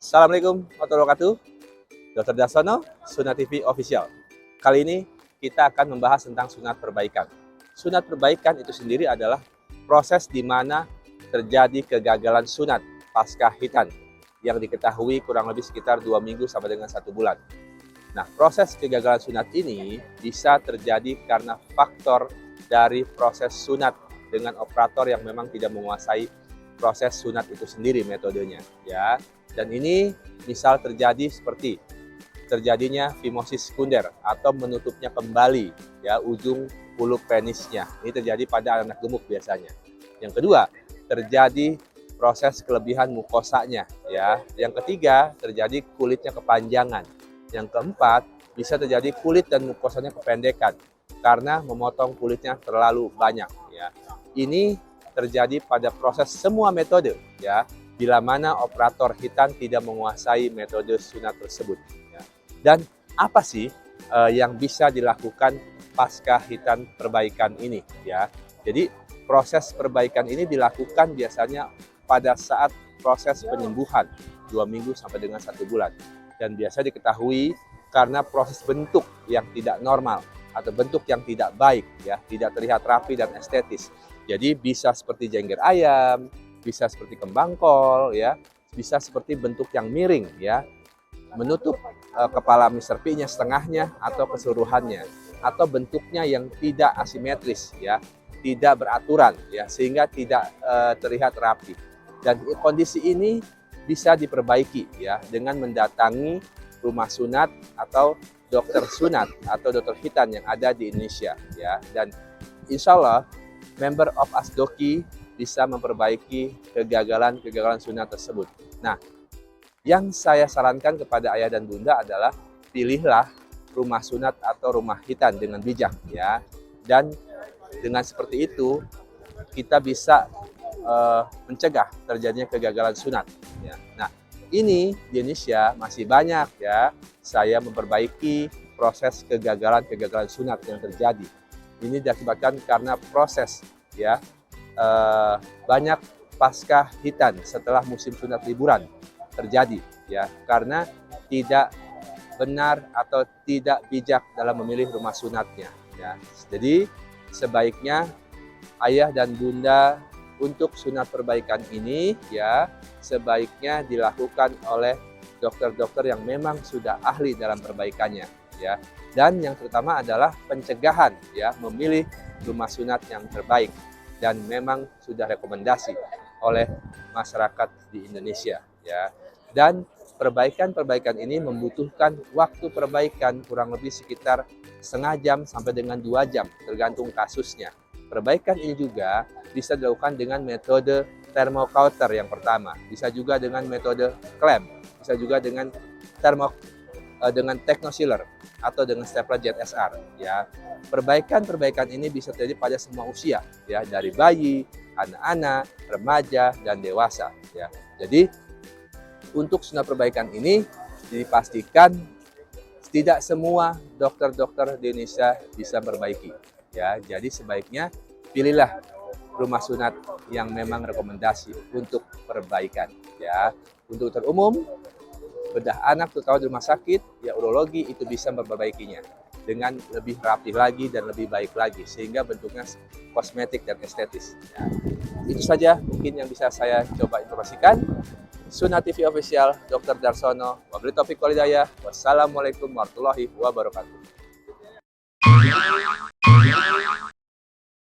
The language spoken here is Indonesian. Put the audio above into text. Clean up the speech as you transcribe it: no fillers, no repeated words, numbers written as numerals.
Assalamualaikum warahmatullahi wabarakatuh. Dr. Darsono, Sunat TV Official. Kali ini kita akan membahas tentang sunat perbaikan. Sunat perbaikan itu sendiri adalah proses di mana terjadi kegagalan sunat pasca khitan yang diketahui kurang lebih sekitar 2 minggu sampai dengan 1 bulan. Nah, proses kegagalan sunat ini bisa terjadi karena faktor dari proses sunat dengan operator yang memang tidak menguasai proses sunat itu sendiri metodenya, ya. Dan ini misal terjadi seperti terjadinya fimosis sekunder atau menutupnya kembali ya ujung bulu penisnya. Ini terjadi pada anak gemuk biasanya. Yang kedua, terjadi proses kelebihan mukosanya ya. Yang ketiga, terjadi kulitnya kepanjangan. Yang keempat, bisa terjadi kulit dan mukosanya kependekan karena memotong kulitnya terlalu banyak ya. Ini terjadi pada proses semua metode ya. Bila mana operator khitan tidak menguasai metode sunat tersebut. Ya. Dan apa sih yang bisa dilakukan pasca khitan perbaikan ini? Ya, jadi proses perbaikan ini dilakukan biasanya pada saat proses penyembuhan 2 minggu sampai dengan 1 bulan. Dan biasa diketahui karena proses bentuk yang tidak normal atau bentuk yang tidak baik, ya, tidak terlihat rapi dan estetis. Jadi bisa seperti jengger ayam, bisa seperti kembang kol, ya, bisa seperti bentuk yang miring, ya, menutup kepala Mr. P-nya setengahnya atau keseluruhannya, atau bentuknya yang tidak asimetris, ya, tidak beraturan, ya, sehingga tidak terlihat rapi. Dan kondisi ini bisa diperbaiki, ya, dengan mendatangi rumah sunat atau dokter sunat atau dokter khitan yang ada di Indonesia, ya, dan insya Allah member of Asdoki bisa memperbaiki kegagalan sunat tersebut. Nah, yang saya sarankan kepada ayah dan bunda adalah pilihlah rumah sunat atau rumah khitan dengan bijak ya. Dan dengan seperti itu kita bisa mencegah terjadinya kegagalan sunat ya. Nah, ini di Indonesia masih banyak ya saya memperbaiki proses kegagalan sunat yang terjadi. Ini diakibatkan karena proses ya banyak pasca khitan setelah musim sunat liburan terjadi ya karena tidak benar atau tidak bijak dalam memilih rumah sunatnya ya. Jadi sebaiknya ayah dan bunda untuk sunat perbaikan ini ya sebaiknya dilakukan oleh dokter-dokter yang memang sudah ahli dalam perbaikannya ya. Dan yang terutama adalah pencegahan ya, memilih rumah sunat yang terbaik dan memang sudah rekomendasi oleh masyarakat di Indonesia ya. Dan perbaikan ini membutuhkan waktu perbaikan kurang lebih sekitar setengah jam sampai dengan 2 jam tergantung kasusnya. Perbaikan ini juga bisa dilakukan dengan metode thermocauter yang pertama, bisa juga dengan metode clamp, bisa juga dengan technosealer atau dengan stapler ZSR ya. Perbaikan ini bisa terjadi pada semua usia ya, dari bayi, anak-anak, remaja dan dewasa ya. Jadi untuk sunat perbaikan ini dipastikan tidak semua dokter-dokter di Indonesia bisa memperbaiki ya. Jadi sebaiknya pilihlah rumah sunat yang memang rekomendasi untuk perbaikan ya. Untuk dokter umum, bedah anak terutama di rumah sakit ya urologi itu bisa memperbaikinya dengan lebih rapi lagi dan lebih baik lagi sehingga bentuknya kosmetik dan estetis ya. Itu saja mungkin yang bisa saya coba informasikan. Sunat TV Official Dr. Darsono, wabillahi taufiq wal hidayah. Wassalamualaikum warahmatullahi wabarakatuh.